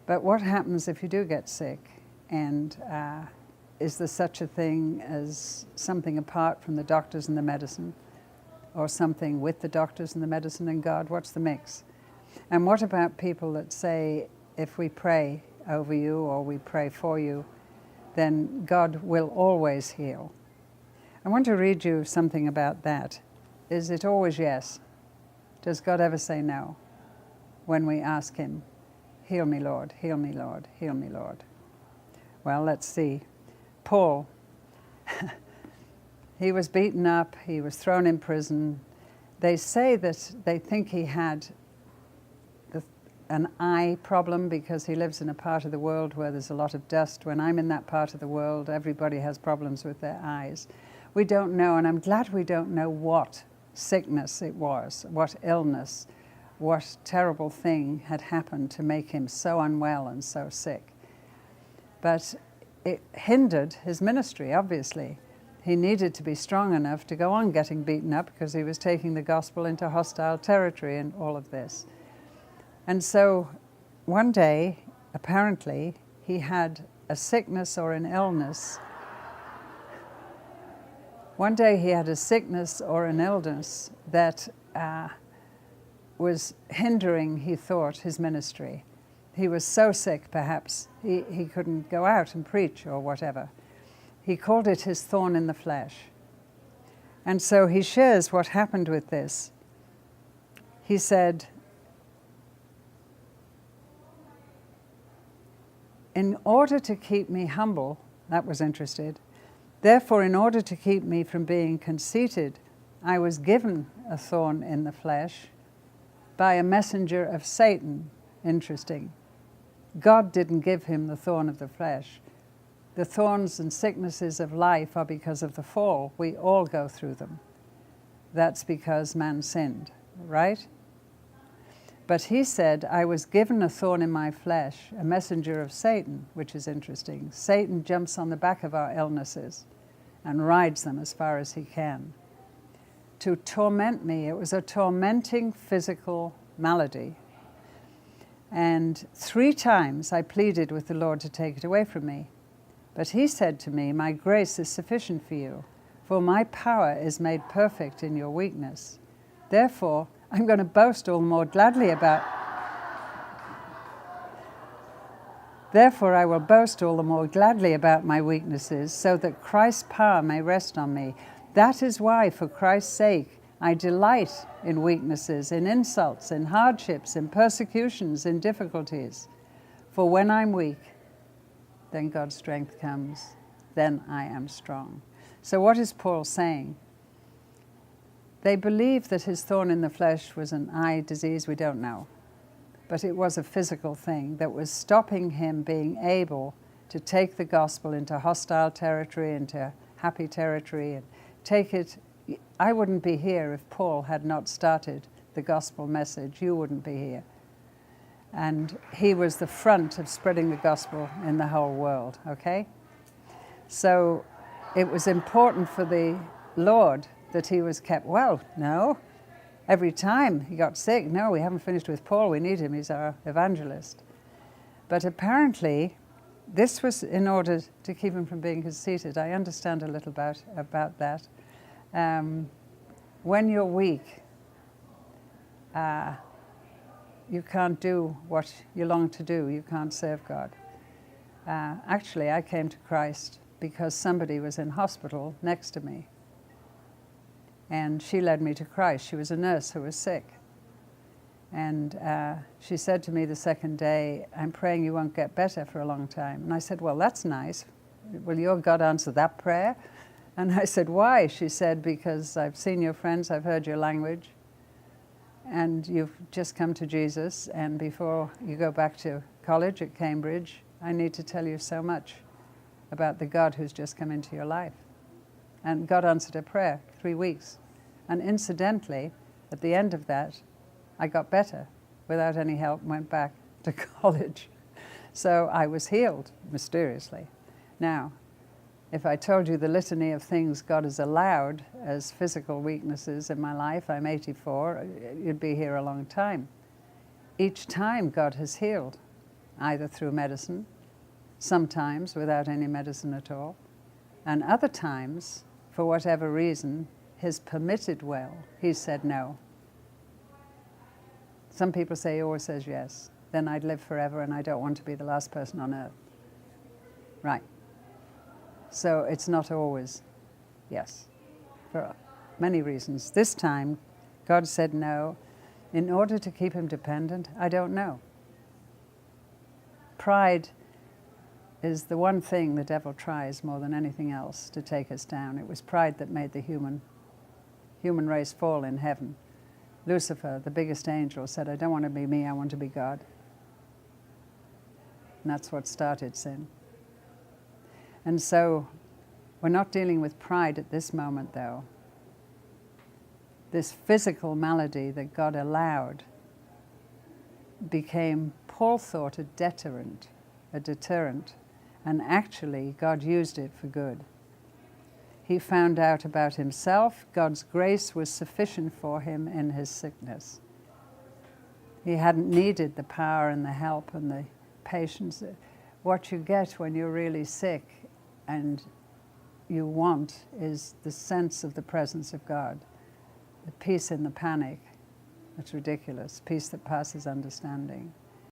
But what happens if you do get sick? And is there such a thing as something apart from the doctors and the medicine? Or something with the doctors and the medicine and God? What's the mix? And what about people that say, if we pray over you or we pray for you, then God will always heal? I want to read you something about that. Is it always yes? Does God ever say no when we ask him, heal me, Lord, heal me, Lord, heal me, Lord? Well, let's see. Paul, he was beaten up, he was thrown in prison. They say that they think he had an eye problem because he lives in a part of the world where there's a lot of dust. When I'm in that part of the world, everybody has problems with their eyes. We don't know, and I'm glad we don't know what sickness it was, what illness, what terrible thing had happened to make him so unwell and so sick. But it hindered his ministry, obviously. He needed to be strong enough to go on getting beaten up because he was taking the gospel into hostile territory and all of this. And so one day, apparently, he had a sickness or an illness. One day he had a sickness or an illness that was hindering, he thought, his ministry. He was so sick, perhaps, he couldn't go out and preach or whatever. He called it his thorn in the flesh. And so he shares what happened with this. He said, in order to keep me humble, that was interested, therefore in order to keep me from being conceited, I was given a thorn in the flesh by a messenger of Satan. Interesting. God didn't give him the thorn of the flesh. The thorns and sicknesses of life are because of the fall. We all go through them. That's because man sinned, right? But he said, I was given a thorn in my flesh, a messenger of Satan, which is interesting. Satan jumps on the back of our illnesses and rides them as far as he can. To torment me, it was a tormenting physical malady. And 3 times I pleaded with the Lord to take it away from me. But he said to me, my grace is sufficient for you, for my power is made perfect in your weakness. Therefore, I'm going to boast all the more gladly about... Therefore, I will boast all the more gladly about my weaknesses, so that Christ's power may rest on me. That is why, for Christ's sake, I delight in weaknesses, in insults, in hardships, in persecutions, in difficulties. For when I'm weak, then God's strength comes. Then I am strong. So what is Paul saying? They believe that his thorn in the flesh was an eye disease. We don't know. But it was a physical thing that was stopping him being able to take the gospel into hostile territory, into happy territory, and take it. I wouldn't be here if Paul had not started the gospel message. You wouldn't be here. And he was the front of spreading the gospel in the whole world, okay? So it was important for the Lord that he was kept well. No. Every time he got sick, no, we haven't finished with Paul. We need him. He's our evangelist. But apparently, this was in order to keep him from being conceited. I understand a little about that. When you're weak, you can't do what you long to do. You can't serve God. Actually, I came to Christ because somebody was in hospital next to me. And she led me to Christ. She was a nurse who was sick. And she said to me the second day, I'm praying you won't get better for a long time. And I said, well, that's nice. Will your God answer that prayer? And I said, why? She said, because I've seen your friends, I've heard your language, and you've just come to Jesus, and before you go back to college at Cambridge, I need to tell you so much about the God who's just come into your life. And God answered her prayer, 3 weeks. And incidentally, at the end of that, I got better without any help and went back to college. So I was healed, mysteriously. Now, if I told you the litany of things God has allowed as physical weaknesses in my life, I'm 84, you'd be here a long time. Each time God has healed. either through medicine, sometimes without any medicine at all, and other times, for whatever reason, his permitted will, he said no. Some people say he always says yes. Then I'd live forever and I don't want to be the last person on earth. Right. So it's not always yes, for many reasons. This time, God said no. In order to keep him dependent, I don't know. Pride is the one thing the devil tries more than anything else to take us down. It was pride that made the human race fall in heaven. Lucifer, the biggest angel, said, I don't want to be me, I want to be God. And that's what started sin. And so we're not dealing with pride at this moment, though. This physical malady that God allowed became, Paul thought, a deterrent, and actually God used it for good. He found out about himself. God's grace was sufficient for him in his sickness. He hadn't needed the power and the help and the patience. What you get when you're really sick and you want is the sense of the presence of God, the peace in the panic. It's ridiculous, peace that passes understanding.